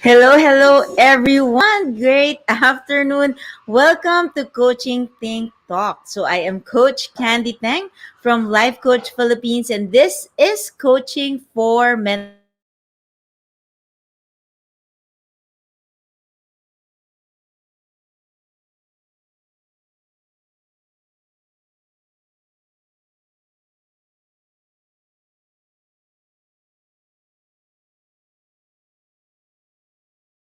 Hello, everyone. Great afternoon. Welcome to Coaching Think Talk. So I am Coach Candee Teng from Life Coach Philippines, and this is coaching for mental fitness. So this is coaching conversation is for individuals who wants to become mentally fit. So this coaching conversation is for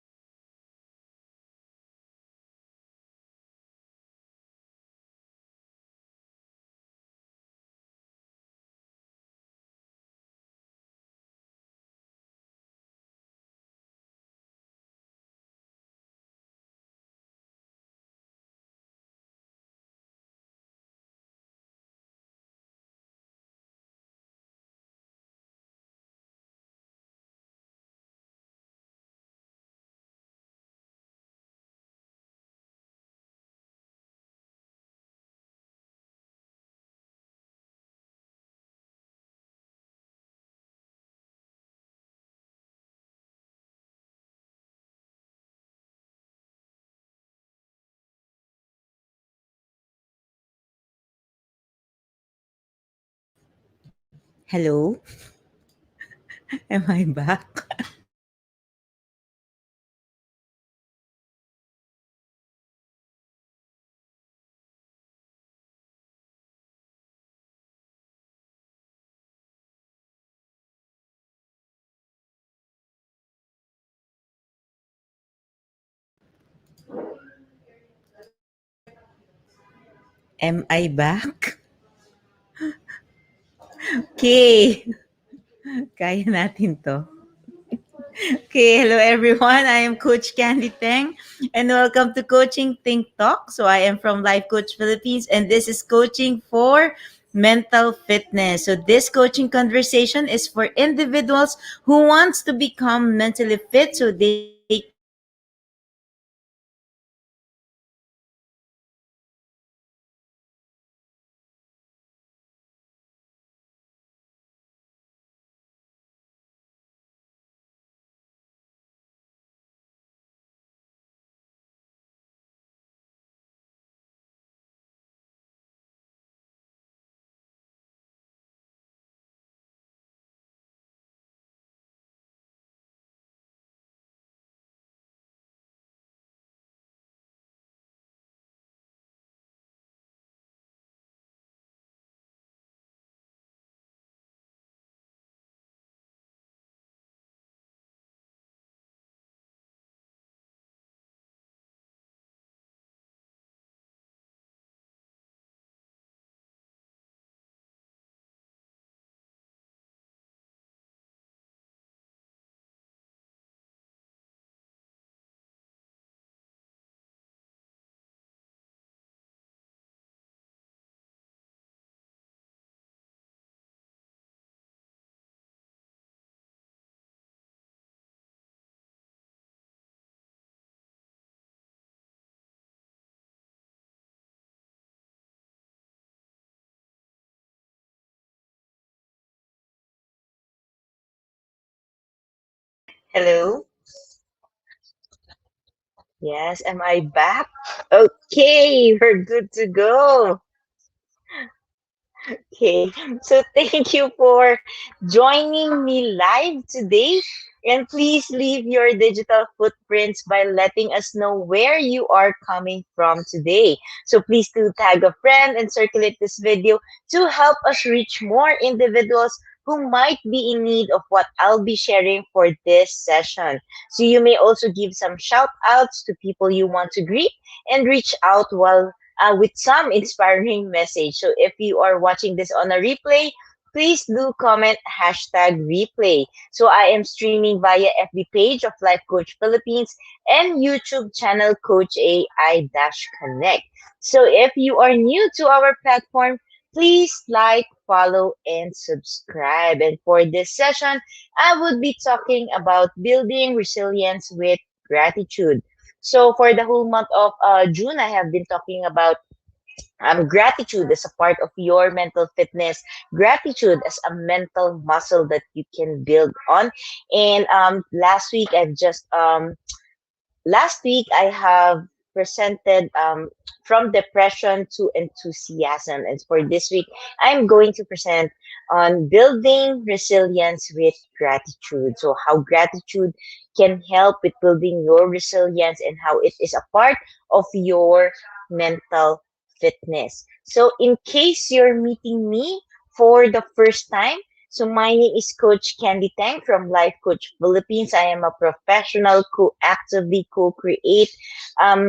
individuals who wants to become mentally fit. So hello, am I back? Am I back? Okay, kaya natin to. Okay, hello everyone. I am Coach Candee Teng and welcome to Coaching Think Talk. So I am from Life Coach Philippines and this is coaching for mental fitness. So this coaching conversation is for individuals who wants to become mentally fit so they can succeed in life. So hello. Yes, am I back? Okay, we're good to go. Okay, so thank you for joining me live today. And please leave your digital footprints by letting us know where you are coming from today. So please do tag a friend and circulate this video to help us reach more individuals who might be in need of what I'll be sharing for this session. So you may also give some shout outs to people you want to greet and reach out while with some inspiring message. So if you are watching this on a replay, please do comment hashtag replay. So I am streaming via FB page of Life Coach Philippines and YouTube channel Coach AI-Connect. So if you are new to our platform, please like, follow, and subscribe. And for this session, I would be talking about building resilience with gratitude. So for the whole month of June, I have been talking about gratitude as a part of your mental fitness, gratitude as a mental muscle that you can build on. And last week, I have presented from depression to enthusiasm. And for this week, I'm going to present on building resilience with gratitude. So, how gratitude can help with building your resilience and how it is a part of your mental fitness. So, in case you're meeting me for the first time, so my name is Coach Candee Teng from Life Coach Philippines. I am a professional who actively co-create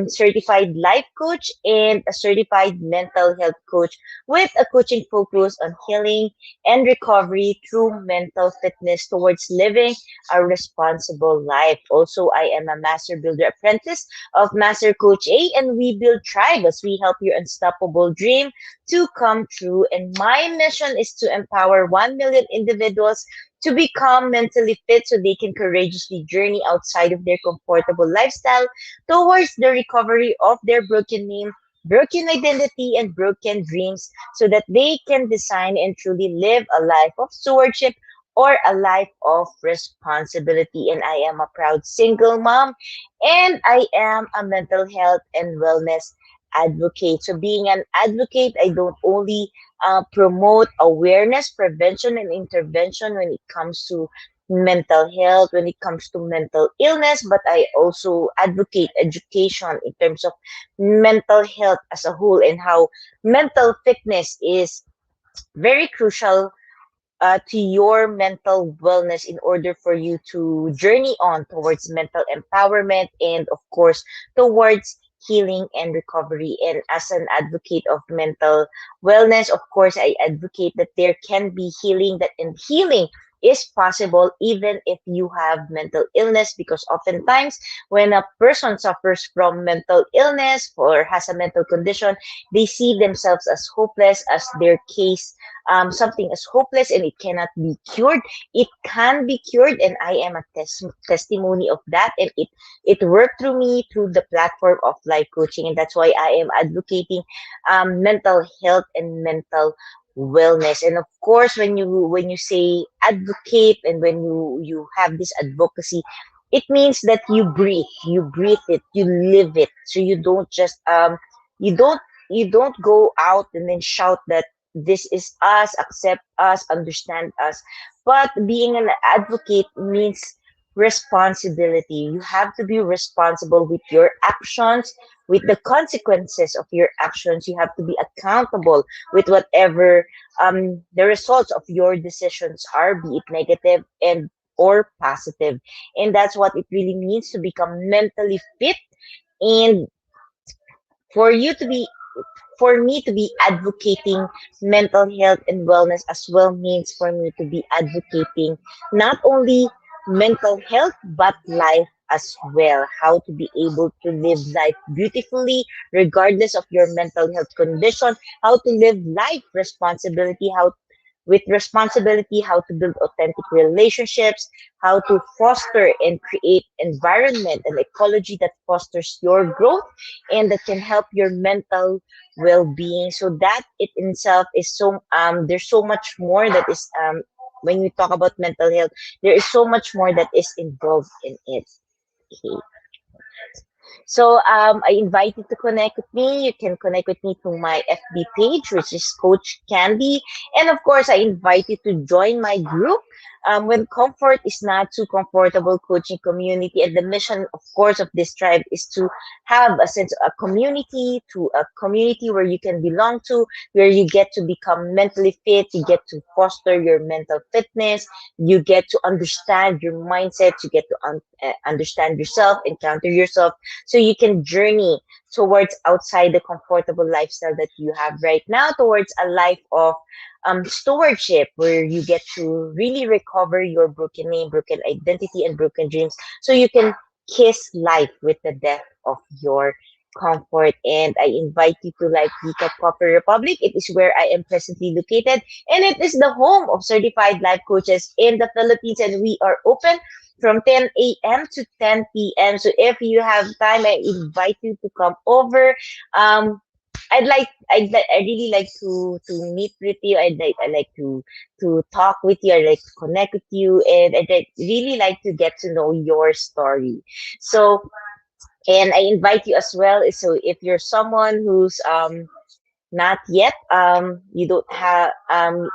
certified life coach and a certified mental health coach with a coaching focus on healing and recovery through mental fitness towards living a responsible life. Also, I am a master builder apprentice of Master Coach A, and we build tribe as we help your unstoppable dream to come true. And my mission is to empower 1 million individuals to become mentally fit so they can courageously journey outside of their comfortable lifestyle towards the recovery of their broken name, broken identity, and broken dreams so that they can design and truly live a life of stewardship or a life of responsibility. And I am a proud single mom and I am a mental health and wellness advocate. So, being an advocate, I don't only promote awareness, prevention, and intervention when it comes to mental health, when it comes to mental illness, but I also advocate education in terms of mental health as a whole and how mental fitness is very crucial to your mental wellness in order for you to journey on towards mental empowerment and, of course, towards healing and recovery. And as an advocate of mental wellness, of course, I advocate that there can be healing, that and healing is possible even if you have mental illness, because oftentimes when a person suffers from mental illness or has a mental condition, they see themselves as hopeless, as their case something as hopeless and it cannot be cured. It can be cured, and I am a testimony of that. And it worked through me through the platform of life coaching, and that's why I am advocating mental health and mental wellness. And of course, when you say advocate and when you have this advocacy, it means that you breathe it, you live it. So you don't just you don't you don't go out and then shout that this is us, accept us, understand us. But being an advocate means responsibility. You have to be responsible with your actions, with the consequences of your actions. You have to be accountable with whatever the results of your decisions are, be it negative and or positive. And that's what it really means to become mentally fit. And for you to be for me to be advocating mental health and wellness as well means for me to be advocating not only mental health but life as well. How to be able to live life beautifully regardless of your mental health condition, how to live life responsibility, how with responsibility, how to build authentic relationships, how to foster and create environment and ecology that fosters your growth and that can help your mental well-being. So that it in itself is so there's so much more that is when we talk about mental health, there is so much more that is involved in it. Okay. So I invite you to connect with me. You can connect with me through my FB page, which is Coach Candee. And of course, I invite you to join my group. When comfort is not too comfortable, coaching community. And the mission, of course, of this tribe is to have a sense of a community, to a community where you can belong to, where you get to become mentally fit, you get to foster your mental fitness, you get to understand your mindset, you get to understand yourself, encounter yourself, so you can journey towards outside the comfortable lifestyle that you have right now towards a life of stewardship where you get to really recover your broken name, broken identity, and broken dreams so you can kiss life with the depth of your comfort. And I invite you to like Geek Coffee Republic. It is where I am presently located, and it is the home of certified life coaches in the Philippines, and we are open from 10 a.m. to 10 p.m. So if you have time, I invite you to come over. Um, I really like to meet with you. I like to talk with you. I like to connect with you, and really like to get to know your story. So, and I invite you as well. So if you're someone who's not yet. You don't have.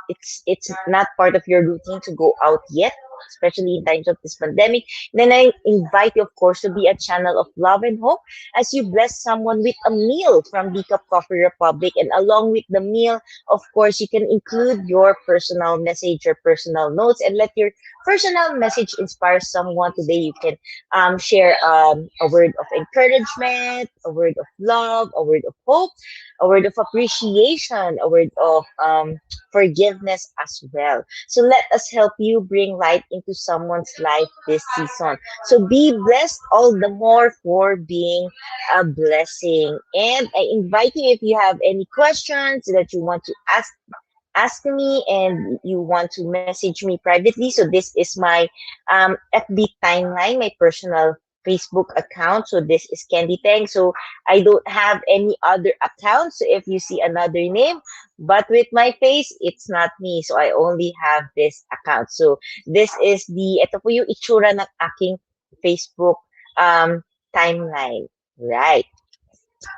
It's not part of your routine to go out yet, especially in times of this pandemic. Then I invite you, of course, to be a channel of love and hope as you bless someone with a meal from the Cup Coffee Republic, and along with the meal, of course, you can include your personal message, your personal notes, and let your personal message inspire someone today. You can share a word of encouragement, a word of love, a word of hope, a word of appreciation, a word of forgiveness as well. So let us help you bring light into someone's life this season. So be blessed all the more for being a blessing. And I invite you, if you have any questions that you want to ask me and you want to message me privately. So this is my FB timeline, my personal Facebook account. So this is Candy Teng. So I don't have any other accounts. So if you see another name, but with my face, it's not me. So I only have this account. So this is ito po yung itsura ng aking Facebook um, timeline. Right.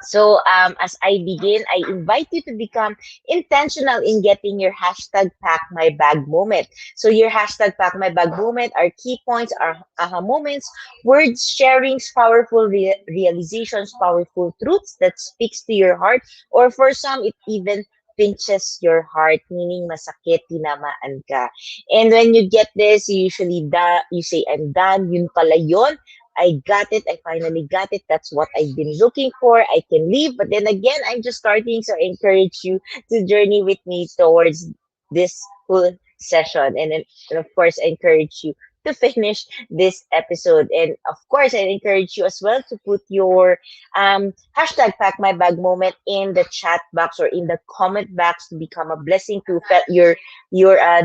So, as I begin, I invite you to become intentional in getting your hashtag pack my bag moment. So, your hashtag pack my bag moment are key points, are aha moments, words, sharings, powerful realizations, powerful truths that speaks to your heart, or for some, it even pinches your heart, meaning masakit, tinamaan ka. And when you get this, you say, I'm done, yun pala yun. I got it. I finally got it. That's what I've been looking for. I can leave. But then again, I'm just starting. So I encourage you to journey with me towards this whole session. And of course, I encourage you to finish this episode. And of course, I encourage you as well to put your hashtag pack my bag moment in the chat box or in the comment box to become a blessing to your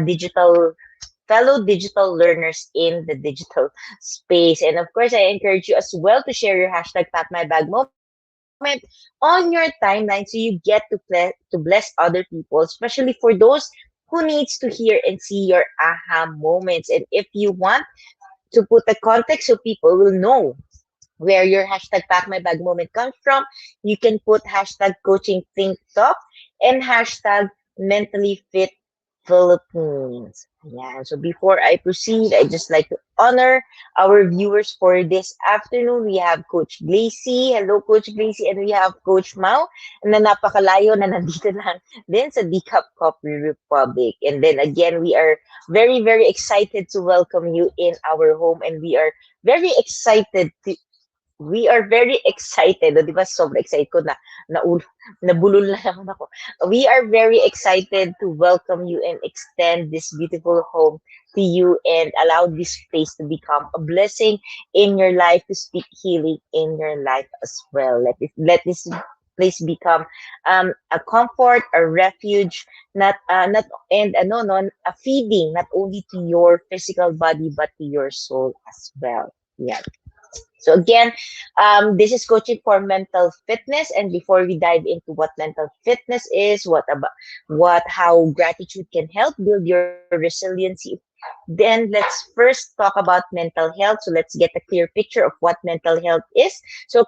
digital fellow digital learners in the digital space. And of course, I encourage you as well to share your hashtag Pack My Bag moment on your timeline so you get to bless other people, especially for those who needs to hear and see your aha moments. And if you want to put the context so people will know where your hashtag pack my bag moment comes from, you can put hashtag coaching think talk and hashtag mentally fit Philippines. Yeah. So before I proceed, I just like to honor our viewers for this afternoon. We have Coach Glacy. Hello, Coach Glacy. And we have Coach Mau na napakalayo na nandito lang din sa Decap Coffee Republic. And then again, we are very, very excited to welcome you in our home. And very excited to we are very excited. O, di ba? Sobrang excited ko na nabulol na naman ako. We are very excited to welcome you and extend this beautiful home to you and allow this place to become a blessing in your life, to speak healing in your life as well. Let this place become a comfort, a refuge, not and ano no, a feeding not only to your physical body but to your soul as well. Yeah. So again, this is coaching for mental fitness. And before we dive into what mental fitness is, how gratitude can help build your resiliency, then let's first talk about mental health. So let's get a clear picture of what mental health is. So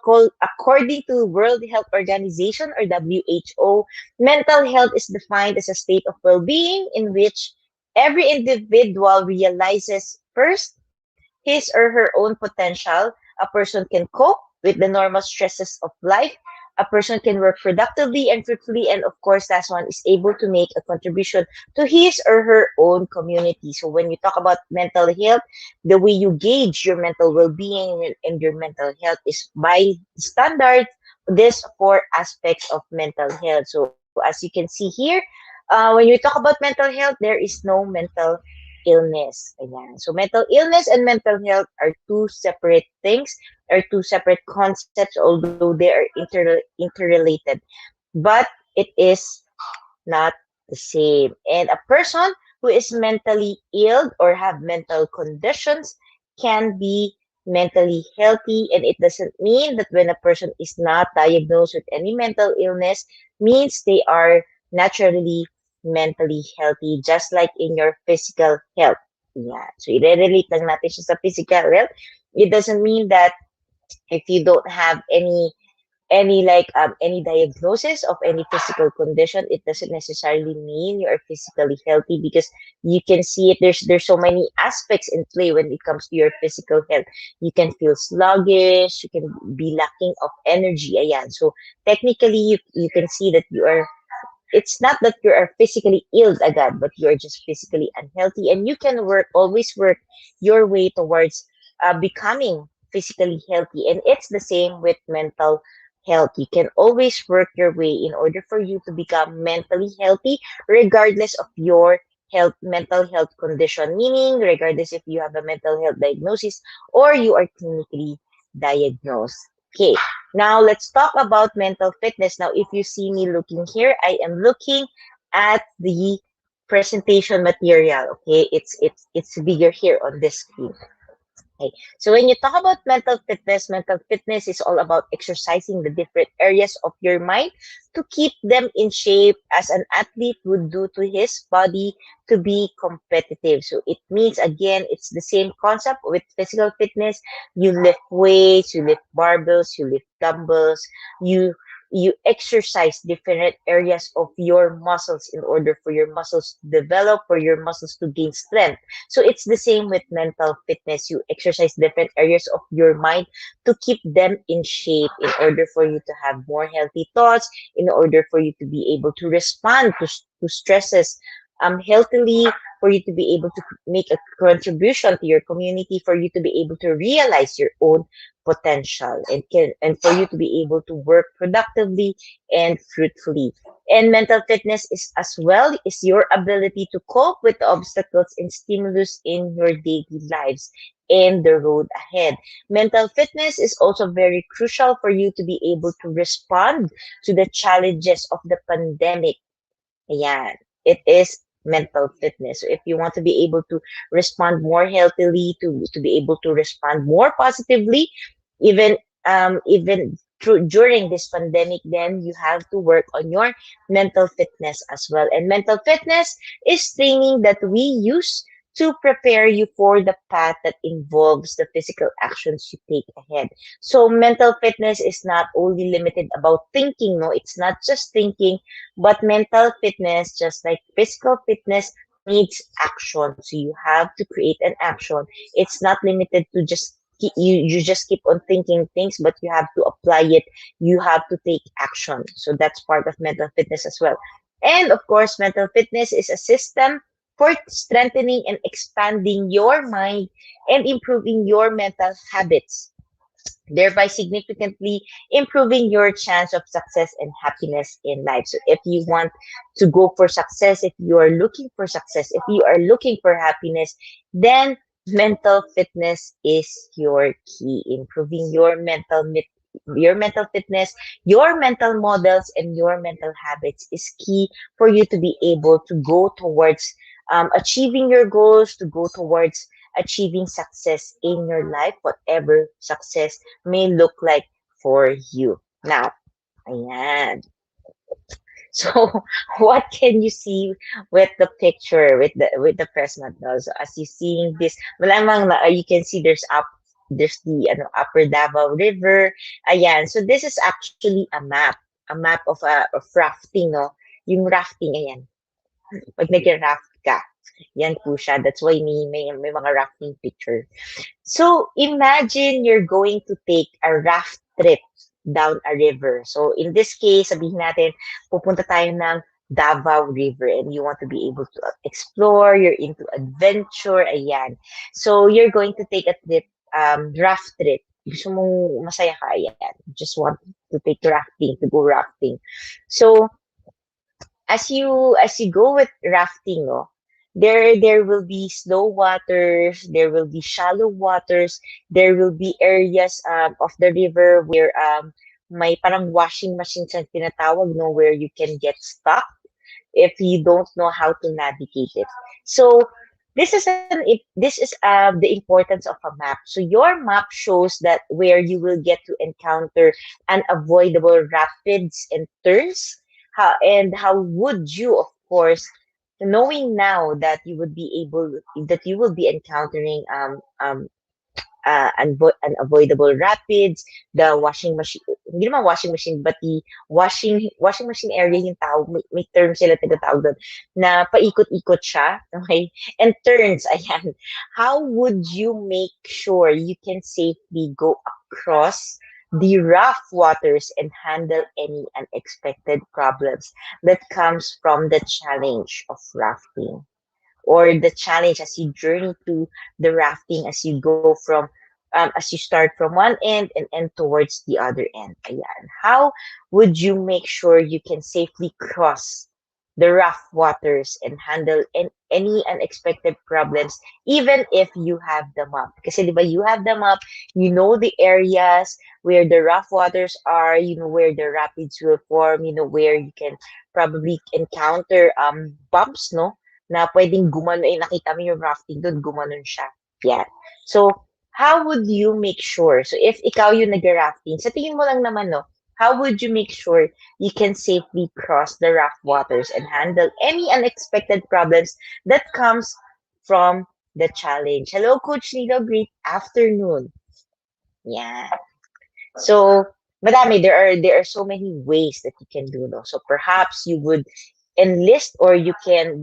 according to World Health Organization or WHO, mental health is defined as a state of well-being in which every individual realizes first his or her own potential. A person can cope with the normal stresses of life. A person can work productively and fruitfully. And of course, last one is able to make a contribution to his or her own community. So when you talk about mental health, the way you gauge your mental well-being and your mental health is by standard, this four aspects of mental health. So as you can see here, when you talk about mental health, there is no mental illness. Ayan. So mental illness and mental health are two separate things, are two separate concepts, although they are interrelated. But it is not the same. And a person who is mentally ill or have mental conditions can be mentally healthy. And it doesn't mean that when a person is not diagnosed with any mental illness, means they are naturally mentally healthy, just like in your physical health. Yeah. So, i-relate lang natin siya sa physical health. It doesn't mean that if you don't have any diagnosis of any physical condition, it doesn't necessarily mean you're physically healthy, because you can see it. There's so many aspects in play when it comes to your physical health. You can feel sluggish, you can be lacking of energy. Ayan. So technically, you can see that you are, it's not that you are physically ill agad, but you are just physically unhealthy, and you can always work your way towards becoming physically healthy. And it's the same with mental health. You can always work your way in order for you to become mentally healthy, regardless of your mental health condition, meaning regardless if you have a mental health diagnosis or you are clinically diagnosed. Okay, now let's talk about mental fitness. Now, if you see me looking here, I am looking at the presentation material. Okay, it's bigger here on this screen. Okay. So when you talk about mental fitness is all about exercising the different areas of your mind to keep them in shape as an athlete would do to his body to be competitive. So it means, again, it's the same concept with physical fitness. You lift weights, you lift barbells, you lift dumbbells, you you exercise different areas of your muscles in order for your muscles to develop, for your muscles to gain strength. So it's the same with mental fitness. You exercise different areas of your mind to keep them in shape in order for you to have more healthy thoughts, in order for you to be able to respond to stresses healthily, for you to be able to make a contribution to your community, for you to be able to realize your own potential, and for you to be able to work productively and fruitfully. And mental fitness is as well is your ability to cope with the obstacles and stimulus in your daily lives and the road ahead. Mental fitness is also very crucial for you to be able to respond to the challenges of the pandemic. Yeah, it is mental fitness. So if you want to be able to respond more healthily, to be able to respond more positively, even during this pandemic, then you have to work on your mental fitness as well. And mental fitness is training that we use to prepare you for the path that involves the physical actions you take ahead. So mental fitness is not only limited about thinking, no, it's not just thinking, but mental fitness, just like physical fitness, needs action. So you have to create an action. It's not limited to just you just keep on thinking things, but you have to apply it. You have to take action. So that's part of mental fitness as well. And of course, mental fitness is a system for strengthening and expanding your mind and improving your mental habits, thereby significantly improving your chance of success and happiness in life. So if you want to go for success, if you are looking for success, if you are looking for happiness, then mental fitness is your key. Improving your mental fitness, your mental models, and your mental habits is key for you to be able to go towards achieving your goals, to go towards achieving success in your life, whatever success may look like for you. Now, ayan. So, what can you see with the picture, with the Presmont now? So, as you seeing this, malamang you can see there's the Upper Davao River. Ayan. So, this is actually a map of rafting, no? Yung rafting, ayan. Pag nag-raft ka, yan po siya. That's why may mga rafting picture. So imagine you're going to take a raft trip down a river. So in this case, sabihin natin, pupunta tayo ng Davao River and you want to be able to explore, you're into adventure, ayan. So you're going to take a trip, raft trip. Gusto mong masaya ka, ayan. You just want to take rafting, to go rafting. So as you go with rafting, no, there will be slow waters, there will be shallow waters, there will be areas of the river where may parang washing machines ang tinatawag, no, where you can get stuck if you don't know how to navigate it. So this is the importance of a map. So your map shows that where you will get to encounter unavoidable rapids and turns. How would you, of course, knowing now that you would be able that you will be encountering unavoidable rapids, the washing machine, hindi naman washing machine, but the washing machine area yung tawag, may term sila tinatawag doon, na paikot-ikot siya, okay? And turns, ayan. How would you make sure you can safely go across the rough waters and handle any unexpected problems that comes from the challenge of rafting? Or the challenge as you journey to the rafting, as you go from as you start from one end and end towards the other end. Ayan. How would you make sure you can safely cross the rough waters and handle any unexpected problems, even if you have the map? Kasi di ba, you have the map, you know the areas where the rough waters are, you know where the rapids will form, you know where you can probably encounter bumps, no? Na pwedeng gumano, eh, nakita mo yung rafting doon, gumanon siya. Yan. So, how would you make sure? So, if ikaw yung nag-rafting, sa tingin mo lang naman, no, how would you make sure you can safely cross the rough waters and handle any unexpected problems that comes from the challenge? Hello, Coach Nilo. Great afternoon. Yeah. So, madami, there are so many ways that you can do, no? So perhaps you would enlist, or you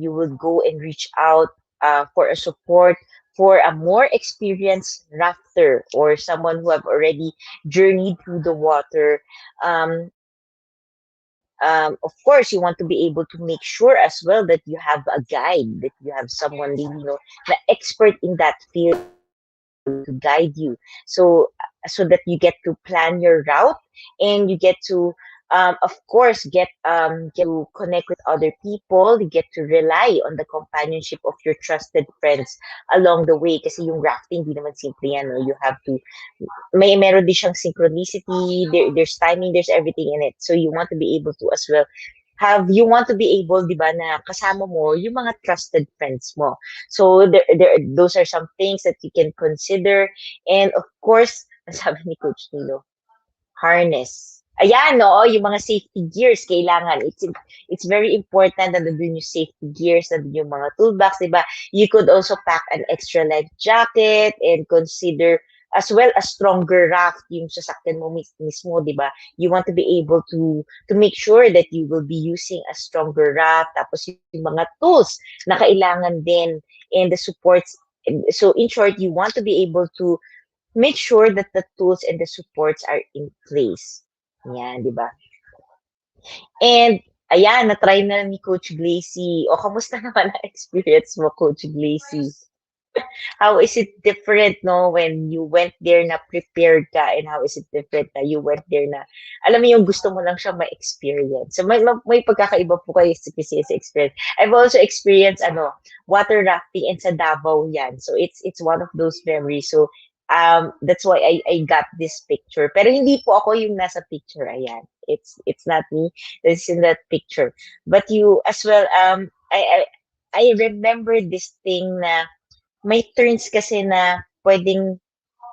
would go and reach out for a support for a more experienced rafter or someone who have already journeyed through the water. Of course, you want to be able to make sure as well that you have a guide, that you have someone really, the expert in that field to be able to guide you. So that you get to plan your route, and you get to of course get to connect with other people. You get to rely on the companionship of your trusted friends along the way, kasi yung rafting di naman simple yan, no? You have to meron din siyang synchronicity, there's timing, there's everything in it. So you want to be able to as well you want to be able, di ba, na kasama mo yung mga trusted friends mo. So those are some things that you can consider. And of course, sabi ni Coach Nilo, harness. Ayan, no, yung mga safety gears kailangan. It's very important na nandun yung safety gears, nandun yung mga toolbox, di ba? You could also pack an extra life jacket and consider as well a stronger raft yung sasakyan mo mismo, di ba? You want to be able to make sure that you will be using a stronger raft, tapos yung mga tools na kailangan din, and the supports. So in short, you want to be able to make sure that the tools and the supports are in place. Yan, di ba? And, ayan, na-try na ni Coach Glacy. O, kamusta naman ang experience mo, Coach Glacy? How is it different, no, when you went there na prepared ka, and how is it different na you went there na, alam mo yung gusto mo lang siya ma-experience. So, may pagkakaiba po kayo kasi sa experience. I've also experienced, water rafting, and sa Davao yan. So, it's one of those memories. So, that's why I got this picture. Pero hindi po ako yung nasa picture, ayan. It's not me that's in that picture. But you as well, I remember this thing na may turns kasi na pwedeng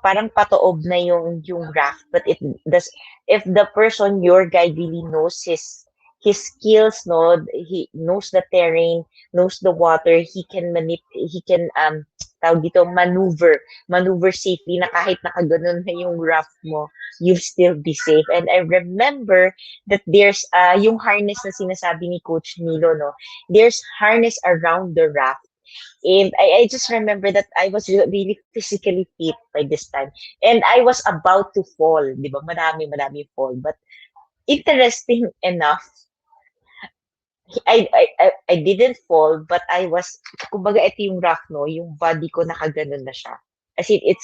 parang patoob na yung raft, but it does, if the person, your guide, really knows his skills, no, he knows the terrain, knows the water, he can tawag dito, maneuver safely, na kahit nakaganon na yung raft mo, you'll still be safe. And I remember that there's yung harness na sinasabi ni Coach Nilo, no, there's harness around the raft. And I just remember that I was really physically fit by this time. And I was about to fall, di ba? Marami fall. But interesting enough, I didn't fall, but I was, kumbaga ito yung rock, no? Yung body ko nakaganon na siya. As in, it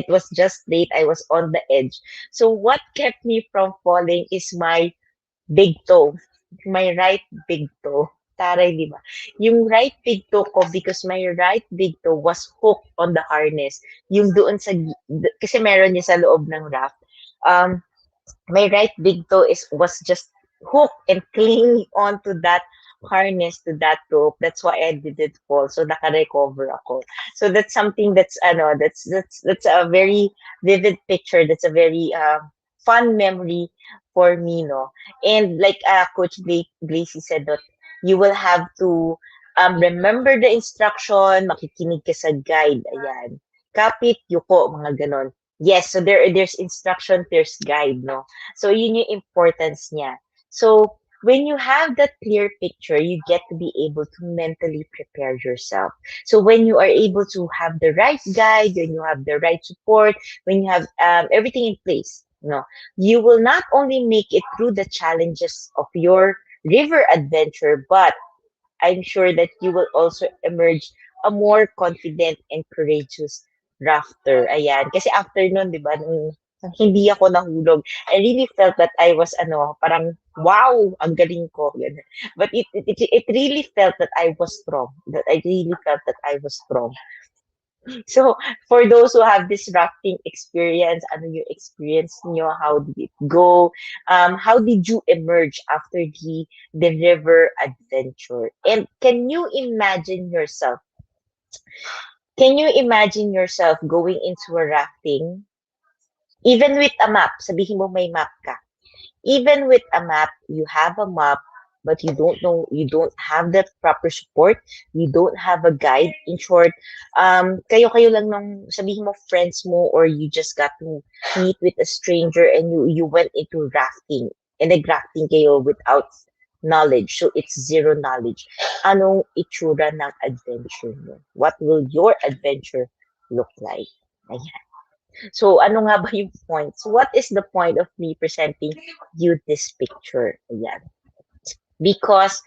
was just late. I was on the edge. So what kept me from falling is my big toe. My right big toe. Taray, di ba? Yung right big toe ko, because my right big toe was hooked on the harness. Yung doon kasi meron niya sa loob ng raft. My right big toe was just hooked and clinging onto that harness to that rope. That's why I didn't fall. So naka-recover ako. So that's something that's that's a very vivid picture. That's a very fun memory for me, no. And like Coach Gracie said that you will have to remember the instruction, makikinig ka sa guide. Ayan. Kapit, yuko, mga ganon. Yes, so there's instruction, there's guide, no? So yun yung importance niya. So when you have that clear picture, you get to be able to mentally prepare yourself. So when you are able to have the right guide, when you have the right support, when you have everything in place, you will not only make it through the challenges of your river adventure, but I'm sure that you will also emerge a more confident and courageous rafter. Ayan. Kasi after nun, di ba, nung hindi ako nahulog, I really felt that I was, parang, wow, ang galing ko. Ganun. But it really felt that I was strong. That I really felt that I was strong. So, for those who have this rafting experience, ano yung experience nyo? How did it go? How did you emerge after the river adventure? And can you imagine yourself going into a rafting, even with a map? Sabihin mo may map ka. Even with a map, you have a map, but you don't have the proper support, you don't have a guide. In short, kayo lang ng, sabihin mo, friends mo, or you just got to meet with a stranger and you went into rafting, and nag-rafting kayo without knowledge. So, it's zero knowledge. Anong itsura ng adventure mo? What will your adventure look like? Ayan. So, ano nga ba yung point? So, what is the point of me presenting you this picture? Ayan. Because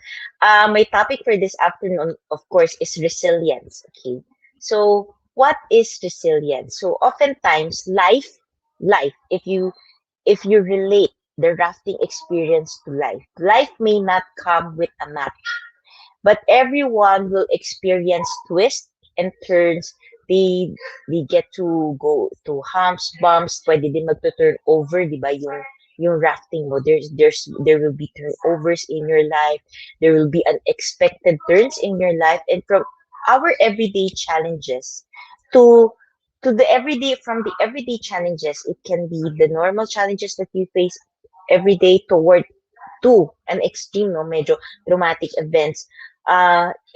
my topic for this afternoon, of course, is resilience. Okay. So, what is resilience? So, oftentimes, if you relate the rafting experience to life may not come with a map, but everyone will experience twists and turns. They get to go to humps, bumps, pwede din magto-turn over, di ba, yung rafting mo. There will be turnovers in your life. There will be unexpected turns in your life. And from our everyday challenges to from the everyday challenges, it can be the normal challenges that you face every day toward to an extreme, no, medyo traumatic events,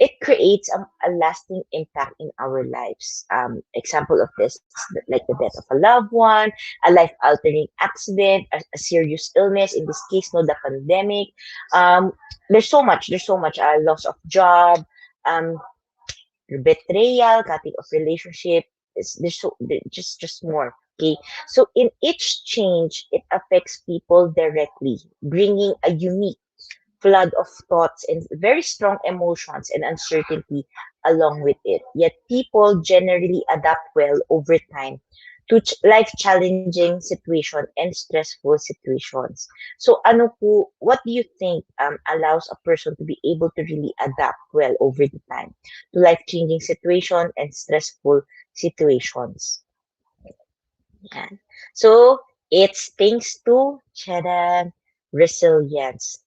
it creates a lasting impact in our lives. Example of this, like the death of a loved one, a life-altering accident, a serious illness, in this case, no, the pandemic. There's so much, loss of job, um, betrayal, cutting of relationship. Just more. Okay, so in each change, it affects people directly, bringing a unique flood of thoughts and very strong emotions and uncertainty along with it. Yet people generally adapt well over time to life challenging situation and stressful situations. So what do you think allows a person to be able to really adapt well over the time to life changing situation and stressful situations? Yan. So it's thanks to resilience.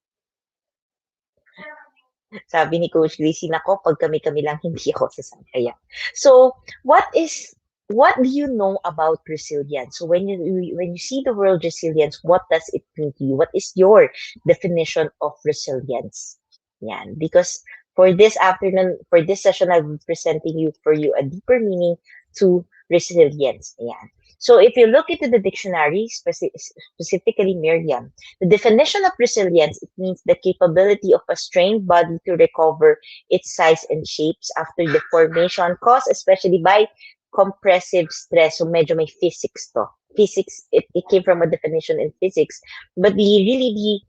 Sabi ni Coach Gracie, nako, pag kami-kami lang, hindi ako sasaya. So, what do you know about resilience? So, when you see the word resilience, what does it mean to you? What is your definition of resilience? Yan. Because for this afternoon, for this session, I'll be presenting for you a deeper meaning to resilience. Yan. So, if you look into the dictionary, specifically Merriam, the definition of resilience, it means the capability of a strained body to recover its size and shapes after deformation caused especially by compressive stress. So medyo may physics to. Physics, it came from a definition in physics. But the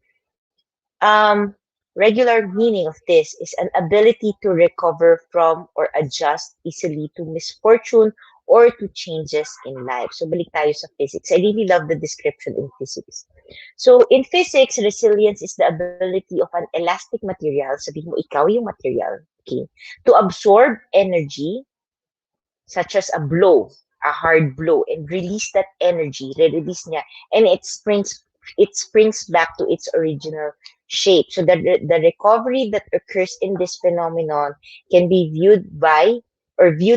regular meaning of this is an ability to recover from or adjust easily to misfortune or to changes in life. So balik tayo sa physics. I really love the description in physics. So in physics, resilience is the ability of an elastic material, sabihin mo ikaw yung material, okay, to absorb energy such as a hard blow, and release that energy, release niya, and it springs it springs back to its original shape. So the recovery that occurs in this phenomenon can be viewed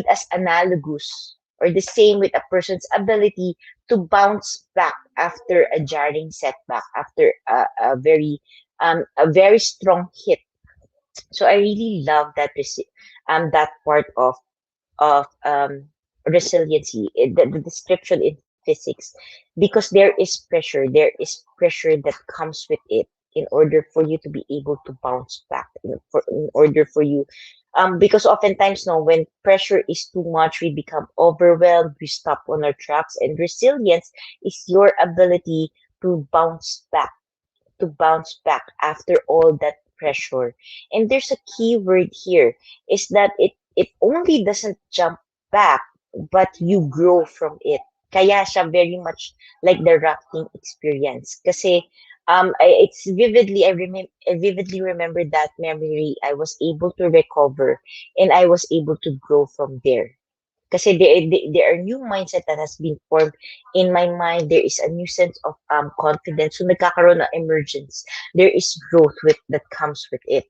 as analogous or the same with a person's ability to bounce back after a jarring setback, after a very strong hit. So I really love that part of resiliency, the description in physics, because there is pressure. There is pressure that comes with it in order for you to be able to bounce back. In order for you, because oftentimes, no, when pressure is too much, we become overwhelmed. We stop on our tracks, and resilience is your ability to bounce back after all that pressure. And there's a key word here is that it only doesn't jump back, but you grow from it. Kaya siya very much like the rafting experience. Kasi I vividly remember that memory. I was able to recover and I was able to grow from there. Kasi there are new mindset that has been formed in my mind. There is a new sense of confidence. So nagkakaroon ng emergence. There is growth that comes with it.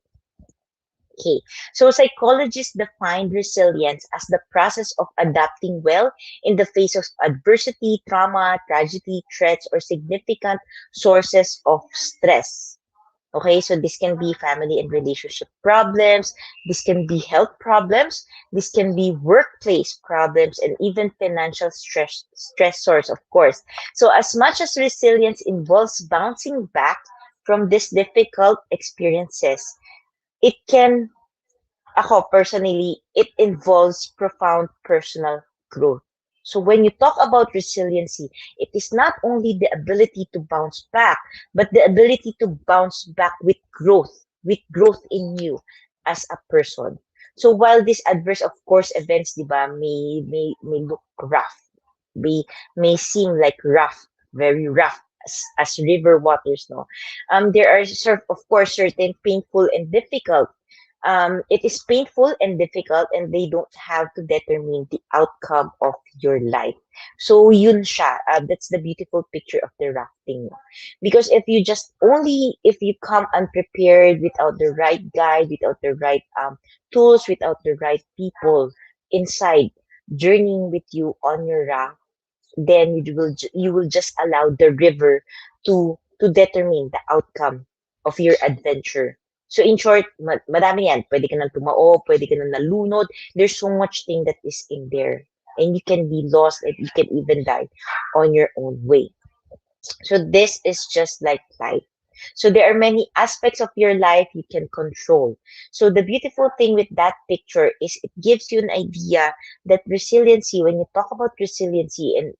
Okay. So psychologists define resilience as the process of adapting well in the face of adversity, trauma, tragedy, threats, or significant sources of stress. Okay, so this can be family and relationship problems, this can be health problems, this can be workplace problems, and even financial stressors, of course. So as much as resilience involves bouncing back from these difficult experiences, it can, ako personally, it involves profound personal growth. So when you talk about resiliency, it is not only the ability to bounce back, but the ability to bounce back with growth in you as a person. So while these adverse, of course, events, di ba, may look rough, may seem like rough, very rough, as river waters, no. There are of course certain painful and difficult. It is painful and difficult, and they don't have to determine the outcome of your life. So yun siya. That's the beautiful picture of the rafting. Because if you come unprepared, without the right guide, without the right tools, without the right people inside journeying with you on your raft, then you will just allow the river to determine the outcome of your adventure. So in short, madami yan. Pwede ka nang tumao, pwede ka nang nalunod. There's so much thing that is in there. And you can be lost and you can even die on your own way. So this is just like life. So there are many aspects of your life you can control. So the beautiful thing with that picture is it gives you an idea that resiliency, when you talk about resiliency and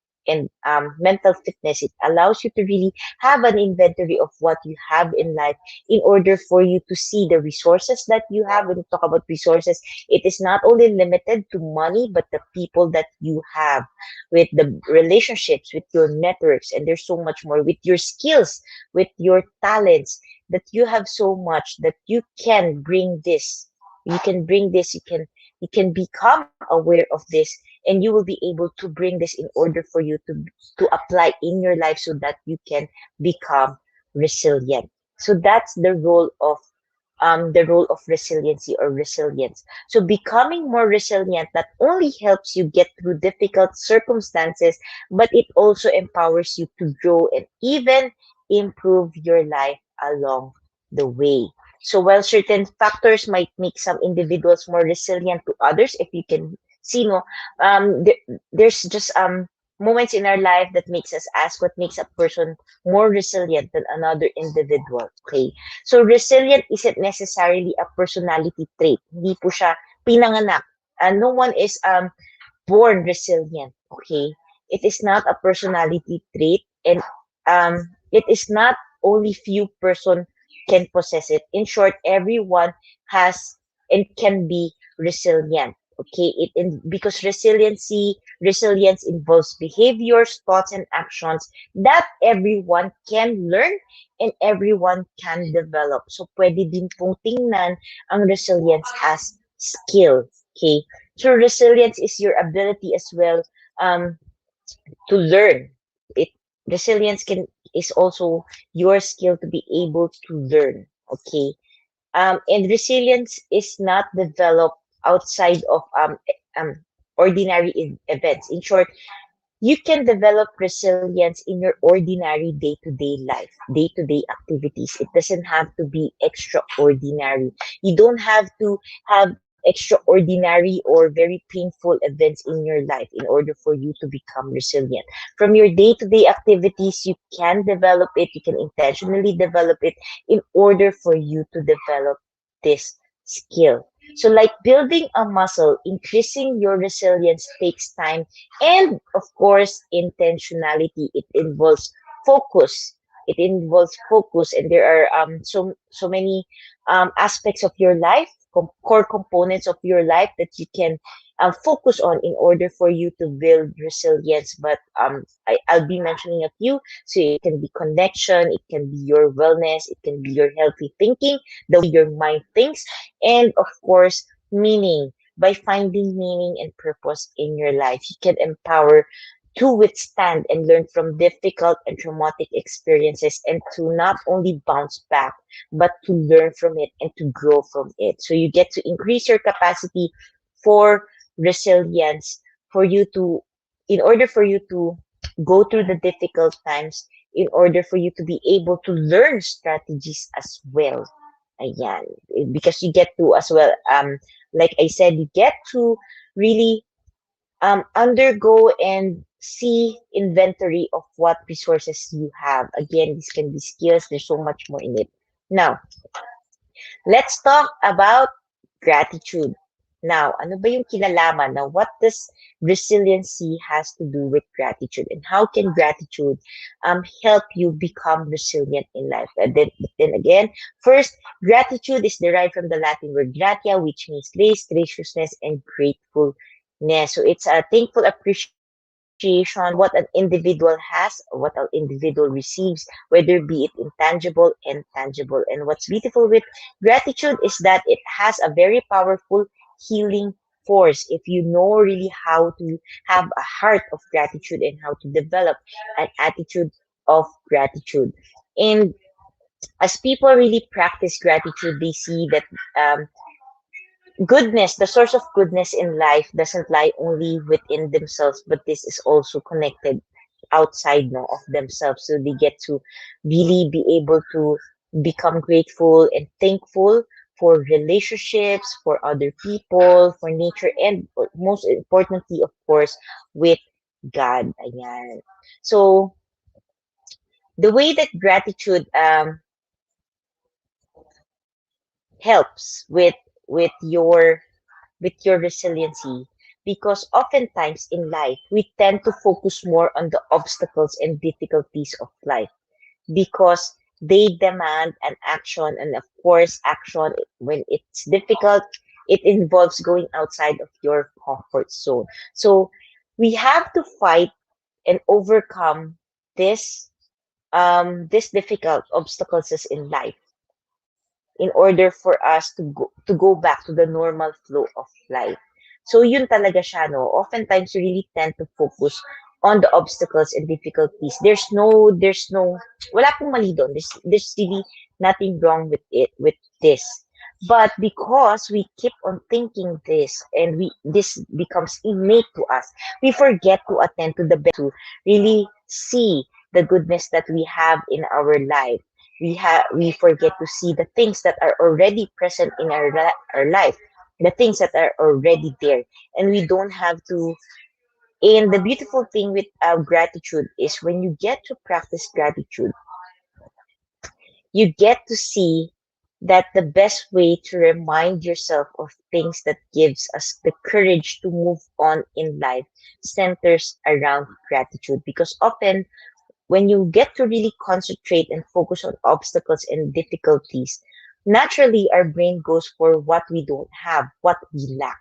mental fitness, it allows you to really have an inventory of what you have in life in order for you to see the resources that you have. When you talk about resources, it is not only limited to money, but the people that you have, with the relationships, with your networks, and there's so much more, with your skills, with your talents, that you have so much that you can bring this. You can become aware of this, and you will be able to bring this in order for you to apply in your life so that you can become resilient. So that's the role of resiliency or resilience. So becoming more resilient not only helps you get through difficult circumstances, but it also empowers you to grow and even improve your life along the way. So while certain factors might make some individuals more resilient to others, if you can see, no, there's just moments in our life that makes us ask what makes a person more resilient than another individual. Okay, so resilient isn't necessarily a personality trait. Hindi po siya pinanganak. No one is born resilient. Okay, it is not a personality trait, and it is not only few person can possess it. In short, everyone has and can be resilient. Okay, because resilience involves behaviors, thoughts, and actions that everyone can learn and everyone can develop. So pwede din pong tingnan ang resilience as skill. Okay, so resilience is your ability as well, um, to learn. It Resilience is also your skill to be able to learn. Okay. And resilience is not developed outside of um, ordinary events. In short, you can develop resilience in your ordinary day-to-day life, day-to-day activities. It doesn't have to be extraordinary. You don't have to have extraordinary or very painful events in your life in order for you to become resilient. From your day-to-day activities, you can develop it, you can intentionally develop it in order for you to develop this skill. So, like building a muscle, increasing your resilience takes time and, of course, intentionality. It involves focus. It involves focus, and there are so many aspects of your life, core components of your life that you can focus on in order for you to build resilience. But I'll be mentioning a few. So it can be connection, it can be your wellness, it can be your healthy thinking, the way your mind thinks, and of course, meaning. By finding meaning and purpose in your life, you can empower to withstand and learn from difficult and traumatic experiences, and to not only bounce back but to learn from it and to grow from it. So you get to increase your capacity for resilience, for you to, in order for you to go through the difficult times, in order for you to be able to learn strategies as well. Ayan. Because you get to as well, like I said, you get to really undergo and see inventory of what resources you have. Again, this can be skills. There's so much more in it. Now, let's talk about gratitude. Now, ano ba yung kinalaman? Now, what does resiliency has to do with gratitude, and how can gratitude help you become resilient in life? And then again, first, gratitude is derived from the Latin word gratia, which means grace, graciousness, and gratefulness. So it's a thankful appreciation of what an individual has, or what an individual receives, whether be it intangible and tangible. And what's beautiful with gratitude is that it has a very powerful healing force if you know really how to have a heart of gratitude and how to develop an attitude of gratitude. And as people really practice gratitude, they see that um, goodness, the source of goodness in life doesn't lie only within themselves, but this is also connected outside now of themselves. So they get to really be able to become grateful and thankful for relationships, for other people, for nature, and most importantly, of course, with God. Ayan. So the way that gratitude helps with your with your resiliency, because oftentimes in life we tend to focus more on the obstacles and difficulties of life because they demand an action, and of course action, when it's difficult, it involves going outside of your comfort zone. So we have to fight and overcome this these difficult obstacles in life in order for us to go back to the normal flow of life. So yun talaga siya, no? Oftentimes we really tend to focus on the obstacles and difficulties. Wala pong mali doon. There's really nothing wrong with it, with this. But because we keep on thinking this, and this becomes innate to us, we forget to attend to the to really see the goodness that we have in our life. We forget to see the things that are already present in our life, the things that are already there, and we don't have to. And the beautiful thing with gratitude is when you get to practice gratitude, you get to see that the best way to remind yourself of things that gives us the courage to move on in life centers around gratitude. Because often when you get to really concentrate and focus on obstacles and difficulties, naturally our brain goes for what we don't have, what we lack.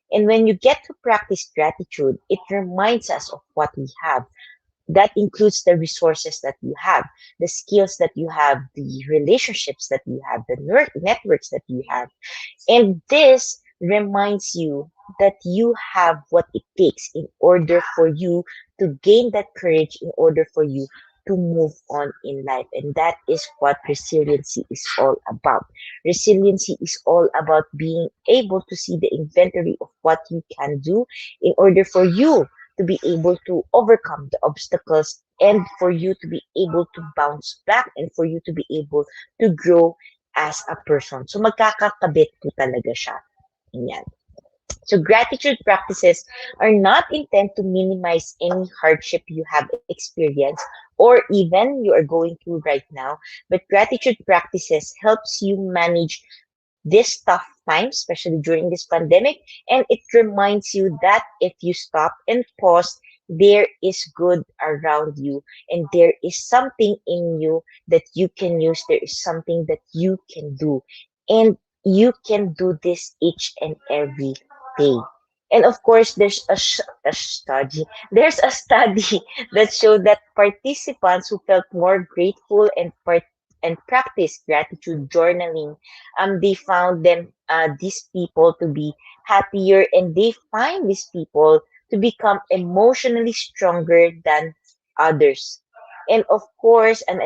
And when you get to practice gratitude, it reminds us of what we have. That includes the resources that you have, the skills that you have, the relationships that you have, the networks that you have. And this reminds you that you have what it takes in order for you to gain that courage, in order for you to move on in life. And that is what resiliency is all about. Resiliency is all about being able to see the inventory of what you can do in order for you to be able to overcome the obstacles and for you to be able to bounce back and for you to be able to grow as a person. So magkakakabit po talaga siya. Yan. So gratitude practices are not intended to minimize any hardship you have experienced or even you are going through right now, but gratitude practices helps you manage this tough time, especially during this pandemic, and it reminds you that if you stop and pause, there is good around you and there is something in you that you can use. There is something that you can do. And you can do this each and every day. And of course, a study. There's a study that showed that participants who felt more grateful and practiced gratitude journaling, they found these people to be happier, and they find these people to become emotionally stronger than others. And of course, an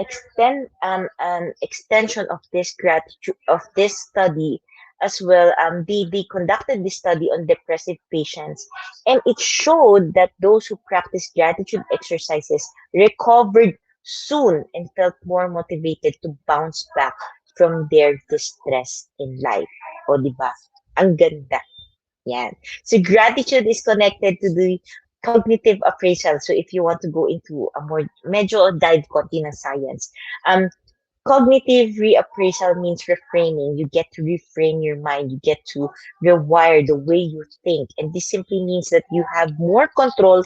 extension of this gratitude of this study as well. They conducted this study on depressive patients, and it showed that those who practiced gratitude exercises recovered soon and felt more motivated to bounce back from their distress in life. O, di ba? Ang ganda. Yan. So gratitude is connected to the cognitive appraisal. So if you want to go into a more medyo dive konti ng science, cognitive reappraisal means reframing. You get to reframe your mind. You get to rewire the way you think. And this simply means that you have more control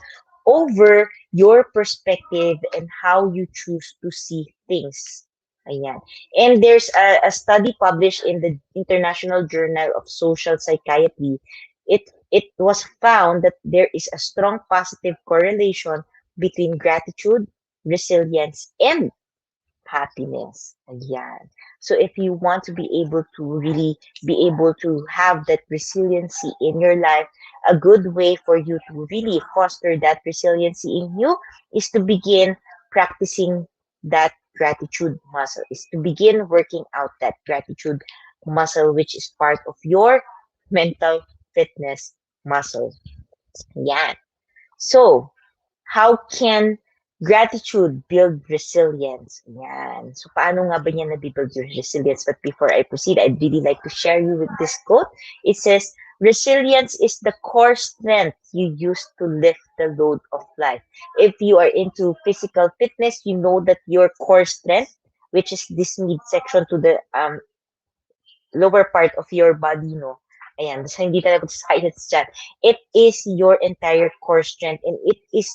over your perspective and how you choose to see things. Ayan. And there's a study published in the International Journal of Social Psychiatry. It was found that there is a strong positive correlation between gratitude, resilience, and happiness. Ayan. So if you want to be able to really be able to have that resiliency in your life, a good way for you to really foster that resiliency in you is to begin practicing that gratitude muscle, is to begin working out that gratitude muscle, which is part of your mental fitness muscle. Yan. So, how can gratitude build resilience? Yan. So, paano nga ba niya nabibuild yung resilience? But before I proceed, I'd really like to share you with this quote. It says, resilience is the core strength you use to lift the load of life. If you are into physical fitness, you know that your core strength, which is this midsection to the lower part of your body, no? Ayan, so hindi talaga science dyan. It is your entire core strength, and it is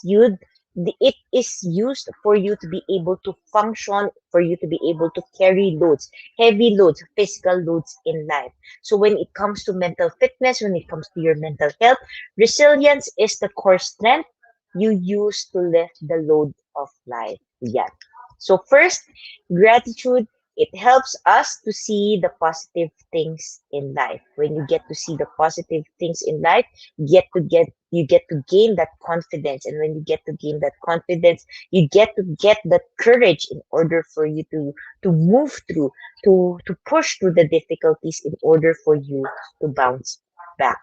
used for you to be able to function, for you to be able to carry loads, heavy loads, physical loads in life. So when it comes to mental fitness, when it comes to your mental health, resilience is the core strength you use to lift the load of life. Yeah. So first, gratitude, it helps us to see the positive things in life. When you get to see the positive things in life, you get to gain that confidence. And when you get to gain that confidence, you get to get that courage in order for you to move through, to push through the difficulties in order for you to bounce back.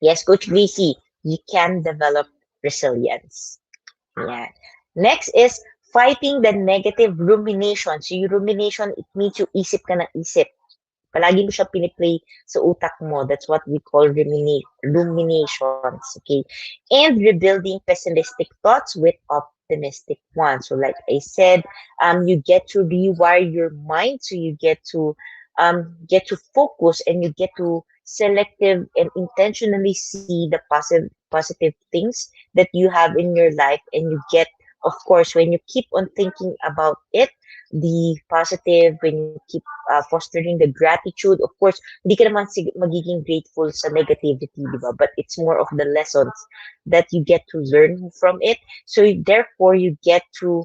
Yes, Coach Gracie, you can develop resilience. Yeah. Next is fighting the negative rumination. So yung rumination, it means yung isip ka ng isip. Palagi mo siya piniplay sa utak mo. That's what we call ruminations. Okay? And rebuilding pessimistic thoughts with optimistic ones. So like I said, you get to rewire your mind. So you get to focus and you get to selective and intentionally see the positive things that you have in your life, and you get, of course, when you keep on thinking about it, the positive, when you keep fostering the gratitude, of course, hindi ka naman magiging grateful sa negativity, di ba? But it's more of the lessons that you get to learn from it. So therefore, you get to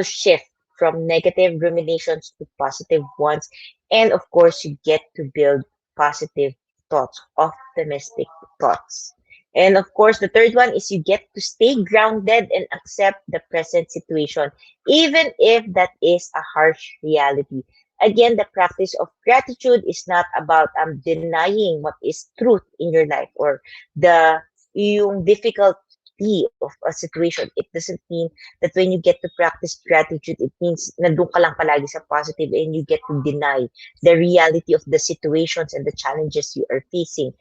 shift from negative ruminations to positive ones. And of course, you get to build positive thoughts, optimistic thoughts. And of course, the third one is you get to stay grounded and accept the present situation, even if that is a harsh reality. Again, the practice of gratitude is not about denying what is truth in your life or the yung difficulty of a situation. It doesn't mean that when you get to practice gratitude, it means nandun ka lang palagi sa positive and you get to deny the reality of the situations and the challenges you are facing.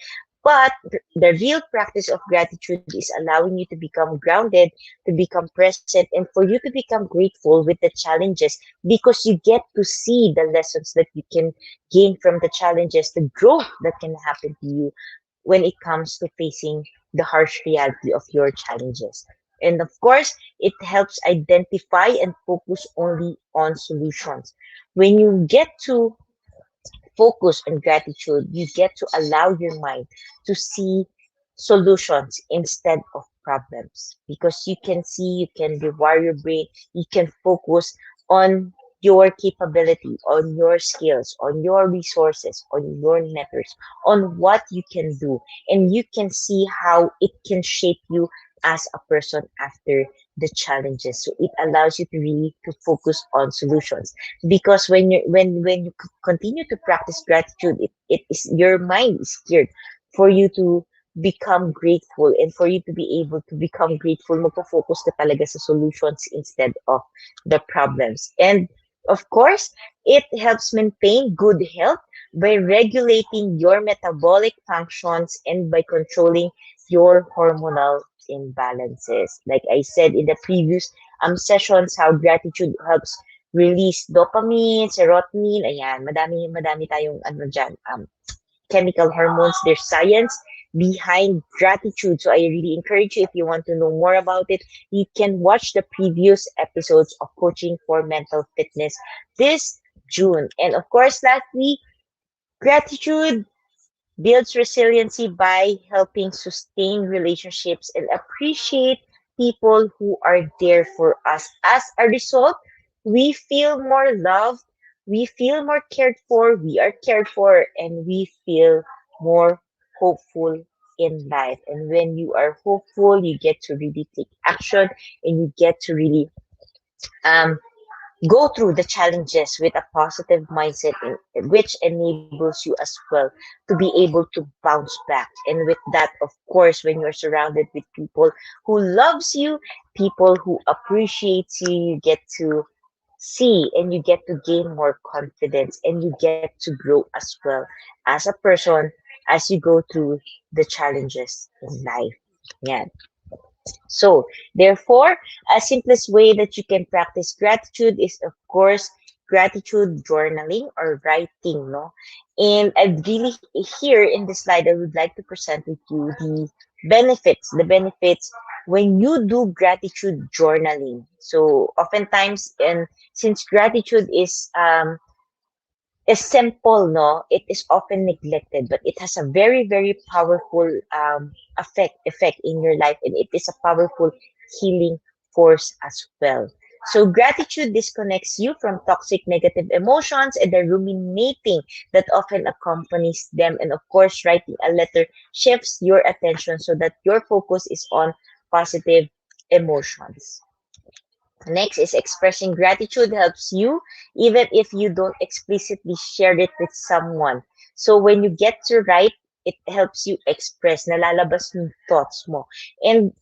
But the real practice of gratitude is allowing you to become grounded, to become present, and for you to become grateful with the challenges because you get to see the lessons that you can gain from the challenges, the growth that can happen to you when it comes to facing the harsh reality of your challenges. And of course, it helps identify and focus only on solutions. When you get to focus on gratitude, you get to allow your mind to see solutions instead of problems because you can see, you can rewire your brain, you can focus on your capability, on your skills, on your resources, on your networks, on what you can do, and you can see how it can shape you as a person after the challenges. So it allows you to really to focus on solutions because when you continue to practice gratitude, it is your mind is geared for you to become grateful and for you to be able to become grateful, magpo-focus ka talaga sa solutions instead of the problems. And of course, it helps maintain good health by regulating your metabolic functions and by controlling your hormonal imbalances. Like I said in the previous sessions, how gratitude helps release dopamine, serotonin, ayan, madami tayong ano dyan, chemical hormones. There's science behind gratitude. So I really encourage you, if you want to know more about it, you can watch the previous episodes of Coaching for Mental Fitness this June. And of course, lastly, gratitude builds resiliency by helping sustain relationships and appreciate people who are there for us. As a result, we feel more loved, we feel more cared for, we are cared for, and we feel more hopeful in life. And when you are hopeful, you get to really take action and you get to really um, go through the challenges with a positive mindset which enables you as well to be able to bounce back. And with that, of course, when you're surrounded with people who loves you, people who appreciates you, you get to see and you get to gain more confidence and you get to grow as well as a person as you go through the challenges in life. Yeah. So, therefore, a simplest way that you can practice gratitude is, of course, gratitude journaling or writing, no? And I really, here in this slide, I would like to present with you the benefits when you do gratitude journaling. So, oftentimes, and since gratitude is simple, no, it is often neglected, but it has a very, very powerful effect in your life, and it is a powerful healing force as well. So gratitude disconnects you from toxic negative emotions and the ruminating that often accompanies them. And of course, writing a letter shifts your attention so that your focus is on positive emotions. Next is expressing gratitude helps you even if you don't explicitly share it with someone. So when you get to write, it helps you express, nalalabas yung thoughts mo. And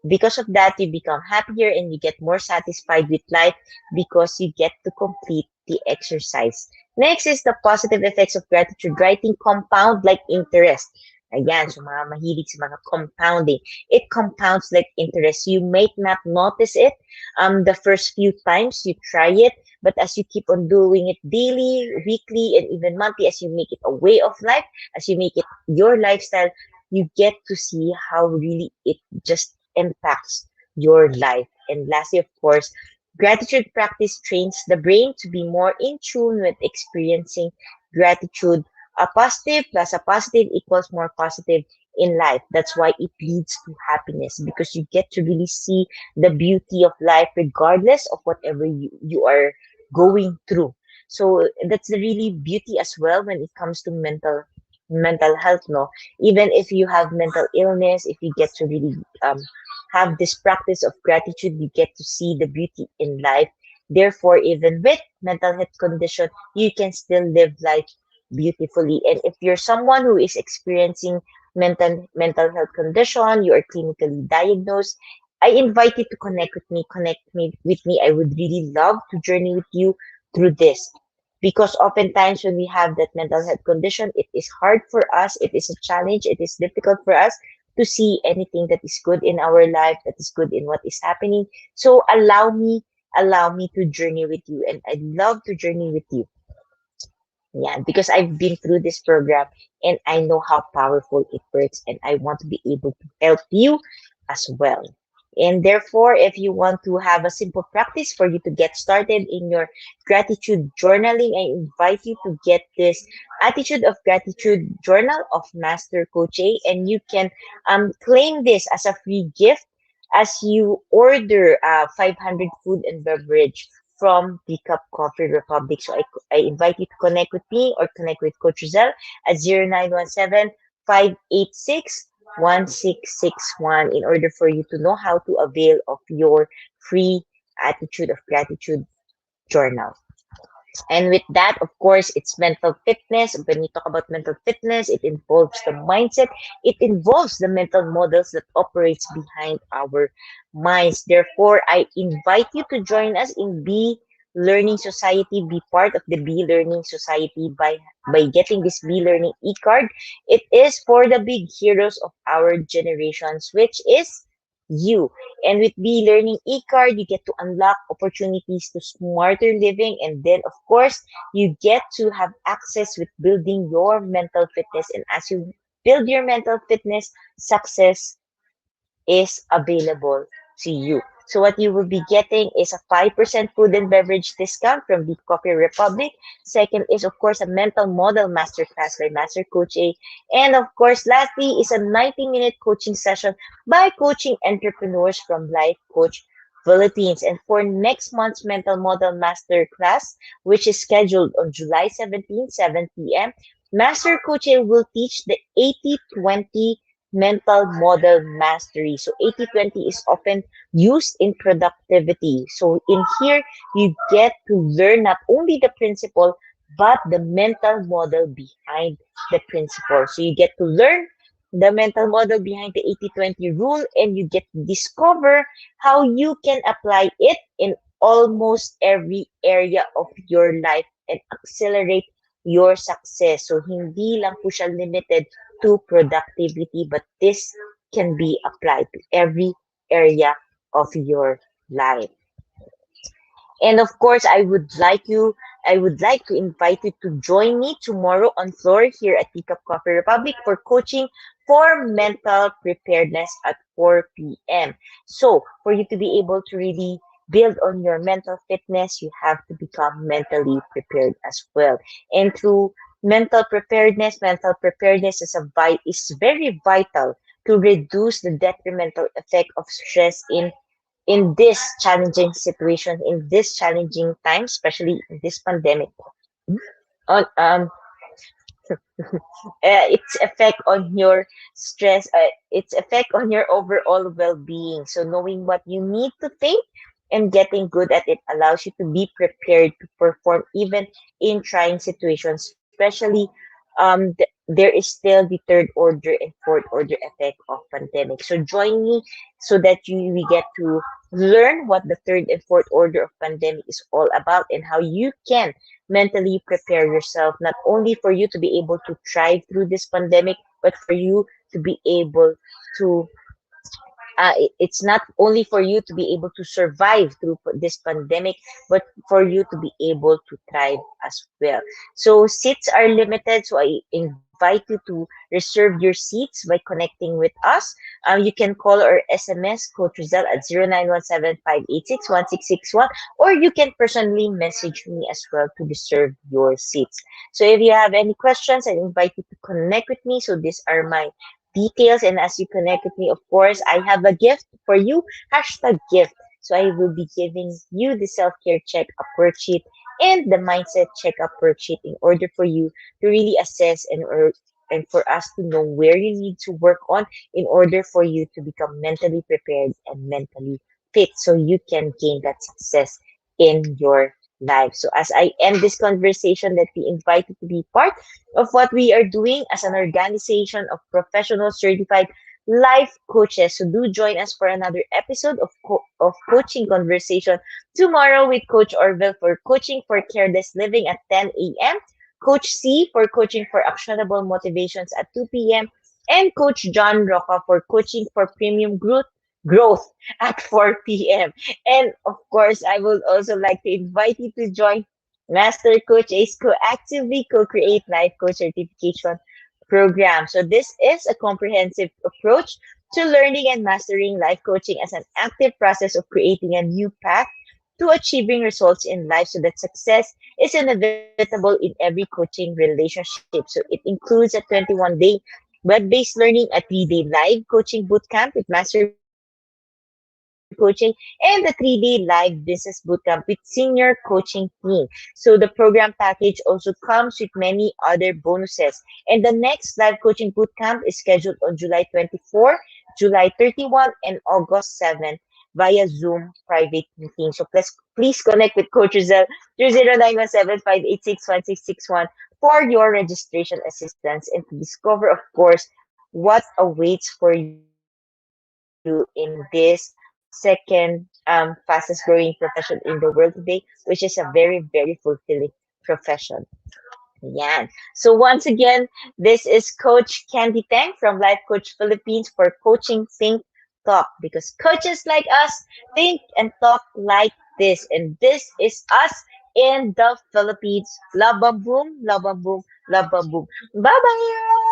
because of that, you become happier and you get more satisfied with life because you get to complete the exercise. Next is the positive effects of gratitude. Writing compound like interest. Ayan, so mga mahilig sa mga compounding. It compounds like interest. You might not notice it the first few times you try it, but as you keep on doing it daily, weekly, and even monthly, as you make it a way of life, as you make it your lifestyle, you get to see how really it just impacts your life. And lastly, of course, gratitude practice trains the brain to be more in tune with experiencing gratitude. A positive plus a positive equals more positive in life. That's why it leads to happiness because you get to really see the beauty of life regardless of whatever you are going through. So that's the really beauty as well when it comes to mental mental health, no? Even if you have mental illness, if you get to really have this practice of gratitude, you get to see the beauty in life. Therefore, even with mental health condition, you can still live life beautifully. And if you're someone who is experiencing mental health condition, you are clinically diagnosed, I invite you to connect with me. I would really love to journey with you through this, because oftentimes when we have that mental health condition, it is hard for us, it is a challenge, it is difficult for us to see anything that is good in our life, that is good in what is happening. So allow me to journey with you, and I'd love to journey with you. Yeah, because I've been through this program and I know how powerful it works, and I want to be able to help you as well. And therefore, if you want to have a simple practice for you to get started in your gratitude journaling, I invite you to get this Attitude of Gratitude Journal of Master Coach A, and you can claim this as a free gift as you order 500 food and beverage from Pickup Coffee Republic. So I invite you to connect with me or connect with Coach Rizal at 0917-586-1661 in order for you to know how to avail of your free Attitude of Gratitude journal. And with that, of course, it's mental fitness. When we talk about mental fitness, it involves the mindset. It involves the mental models that operates behind our minds. Therefore, I invite you to join us in B Learning Society. Be part of the B Learning Society by getting this B Learning e-card. It is for the big heroes of our generations, which is you. And with B Learning e-card, you get to unlock opportunities to smarter living. And then, of course, you get to have access with building your mental fitness. And as you build your mental fitness, success is available to you. So what you will be getting is a 5% food and beverage discount from the Coffee Republic. Second is, of course, a mental model masterclass by Master Coach A. And of course, lastly is a 90-minute coaching session by coaching entrepreneurs from Life Coach Philippines. And for next month's mental model masterclass, which is scheduled on July 17, 7 p.m., Master Coach A will teach the 80-20 mental model mastery. So 80-20 is often used in productivity. So in here, you get to learn not only the principle, but the mental model behind the principle. So you get to learn the mental model behind the 80-20 rule, and you get to discover how you can apply it in almost every area of your life and accelerate your success. So hindi lang po siya limited to productivity, but this can be applied to every area of your life. And of course, I would like to invite you to join me tomorrow on floor here at Pickup Coffee Republic for coaching for mental preparedness at 4 p.m. So for you to be able to really build on your mental fitness, you have to become mentally prepared as well. And through mental preparedness is very vital to reduce the detrimental effect of stress in this challenging situation, in this challenging time, especially in this pandemic. On its effect on your stress, its effect on your overall well-being. So knowing what you need to think and getting good at it allows you to be prepared to perform even in trying situations, especially there is still the third order and fourth order effect of pandemic. So join me so that we get to learn what the third and fourth order of pandemic is all about, and how you can mentally prepare yourself, not only for you to be able to thrive through this pandemic, but for you to be able to it's not only for you to be able to survive through this pandemic, but for you to be able to thrive as well. So seats are limited, so I invite you to reserve your seats by connecting with us. You can call or SMS Coach Rizal at 0917-586-1661, or you can personally message me as well to reserve your seats. So if you have any questions, I invite you to connect with me. So these are my details, and as you connect with me, of course, I have a gift for you, hashtag gift. So I will be giving you the self-care checkup worksheet and the mindset checkup worksheet in order for you to really assess and or and for us to know where you need to work on in order for you to become mentally prepared and mentally fit so you can gain that success in your life. So as I end this conversation, let me invite you to be part of what we are doing as an organization of professional certified life coaches. So do join us for another episode of Coaching Conversation tomorrow with Coach Orville for Coaching for Careless Living at 10 a.m., Coach C for Coaching for Actionable Motivations at 2 p.m., and Coach John Roca for Coaching for Premium Growth at 4 p.m. And of course, I would also like to invite you to join Master Coach Ace Actively Co-Create Life Coach Certification Program. So this is a comprehensive approach to learning and mastering life coaching as an active process of creating a new path to achieving results in life so that success is inevitable in every coaching relationship. So it includes a 21-day web-based learning, a 3-day live coaching bootcamp with master coaching, and a 3-day live business bootcamp with senior coaching team. So the program package also comes with many other bonuses. And the next live coaching bootcamp is scheduled on July 24, July 31, and August 7 via Zoom private meeting. So please connect with Coach Rizal through 0917-586-1661 for your registration assistance and to discover, of course, what awaits for you in this second fastest growing profession in the world today, which is a very, very fulfilling profession. Yan. So once again, this is Coach Candy Teng from Life Coach Philippines for Coaching Think Talk, because coaches like us think and talk like this. And this is us in the Philippines. Love boom, love boom, love boom. Bye bye.